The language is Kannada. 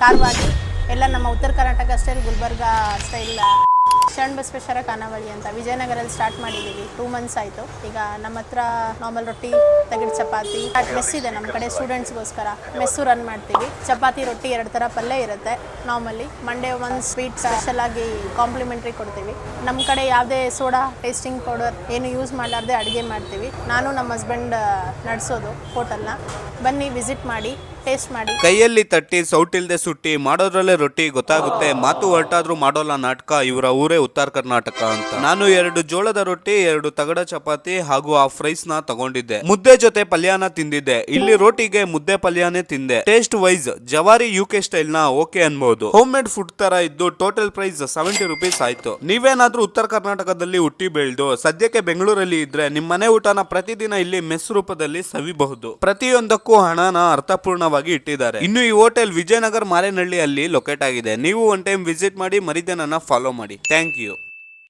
ಖಾರವಾಗಿ ಎಲ್ಲ ನಮ್ಮ ಉತ್ತರ ಕರ್ನಾಟಕ ಸ್ಟೈಲ್, ಗುಲ್ಬರ್ಗ ಸ್ಟೈಲ್ ಶರಣಬಸವೇಶ್ವರ ಖಾನಾವಳಿ ಅಂತ ವಿಜಯನಗರಲ್ಲಿ ಸ್ಟಾರ್ಟ್ ಮಾಡಿದ್ದೀವಿ. 2 months ಆಯಿತು. ಈಗ ನಮ್ಮ ಹತ್ರ ನಾರ್ಮಲ್ ರೊಟ್ಟಿ, ತಗಡು ಚಪಾತಿ, ಮೆಸ್ ಇದೆ ನಮ್ಮ ಕಡೆ ಸ್ಟೂಡೆಂಟ್ಸ್ಗೋಸ್ಕರ. ಮೆಸ್ಸು ರನ್ ಮಾಡ್ತೀವಿ. ಚಪಾತಿ, ರೊಟ್ಟಿ 2 ಥರ ಪಲ್ಯ ಇರುತ್ತೆ ನಾರ್ಮಲಿ. ಮಂಡೇ ಒಂದು ಸ್ವೀಟ್ ಸ್ಪೆಷಲ್ ಆಗಿ ಕಾಂಪ್ಲಿಮೆಂಟ್ರಿ ಕೊಡ್ತೀವಿ. ನಮ್ಮ ಕಡೆ ಯಾವುದೇ ಸೋಡಾ, ಟೇಸ್ಟಿಂಗ್ ಪೌಡರ್ ಏನು ಯೂಸ್ ಮಾಡಲಾರ್ದೆ ಅಡುಗೆ ಮಾಡ್ತೀವಿ. ನಾನು ನಮ್ಮ ಹಸ್ಬೆಂಡ್ ನಡೆಸೋದು ಹೋಟೆಲ್ನ. ಬನ್ನಿ, ವಿಸಿಟ್ ಮಾಡಿ, ಟೇಸ್ಟ್ ಮಾಡಿ. ಕೈಯಲ್ಲಿ ತಟ್ಟಿ ಸೌಟಿಲ್ದೆ ಸುಟ್ಟಿ ಮಾಡೋದ್ರಲ್ಲೇ ರೊಟ್ಟಿ ಗೊತ್ತಾಗುತ್ತೆ. ಮಾತು ಹೊರಟಾದ್ರೂ ಮಾಡೋಲ್ಲ ನಾಟಕ. ಇವರ ಊರೇ ಉತ್ತರ ಕರ್ನಾಟಕ ಅಂತ. ನಾನು 2 ಜೋಳದ ರೊಟ್ಟಿ, 2 ತಗಡ ಚಪಾತಿ ಹಾಗೂ ಆ ಫ್ರೈಸ್ ನ ತಗೊಂಡಿದ್ದೆ. ಮುದ್ದೆ ಜೊತೆ ಪಲ್ಯನ ತಿಂದಿದ್ದೆ. ಇಲ್ಲಿ ರೋಟಿಗೆ ಮುದ್ದೆ ಪಲ್ಯನೇ ತಿಂದೆ. ಟೇಸ್ಟ್ ವೈಸ್ ಜವಾರಿ UK ಸ್ಟೈಲ್ ನ ಓಕೆ ಅನ್ಬಹುದು. ಹೋಮ್ ಮೇಡ್ ಫುಡ್ ತರ ಇದ್ದು ಟೋಟಲ್ ಪ್ರೈಸ್ 70 rupees ಆಯ್ತು. ನೀವೇನಾದ್ರೂ ಉತ್ತರ ಕರ್ನಾಟಕದಲ್ಲಿ ಹುಟ್ಟಿ ಬೆಳೆದು ಸದ್ಯಕ್ಕೆ ಬೆಂಗಳೂರಲ್ಲಿ ಇದ್ರೆ ನಿಮ್ಮ ಮನೆ ಊಟನ ಪ್ರತಿದಿನ ಇಲ್ಲಿ ಮೆಸ್ ರೂಪದಲ್ಲಿ ಸವಿಬಹುದು. ಪ್ರತಿಯೊಂದಕ್ಕೂ ಹಣನ ಅರ್ಥಪೂರ್ಣವಾಗಿ ಇಟ್ಟಿದ್ದಾರೆ. ಇನ್ನು ಈ ಹೋಟೆಲ್ ವಿಜಯನಗರ ಮಾರೇನಹಳ್ಳಿ ಅಲ್ಲಿ ಲೊಕೇಟ್ ಆಗಿದೆ. ನೀವು ಒನ್ ಟೈಮ್ ವಿಸಿಟ್ ಮಾಡಿ, ಮರಿದೇ ನನ್ನ ಫಾಲೋ ಮಾಡಿ. Thank you.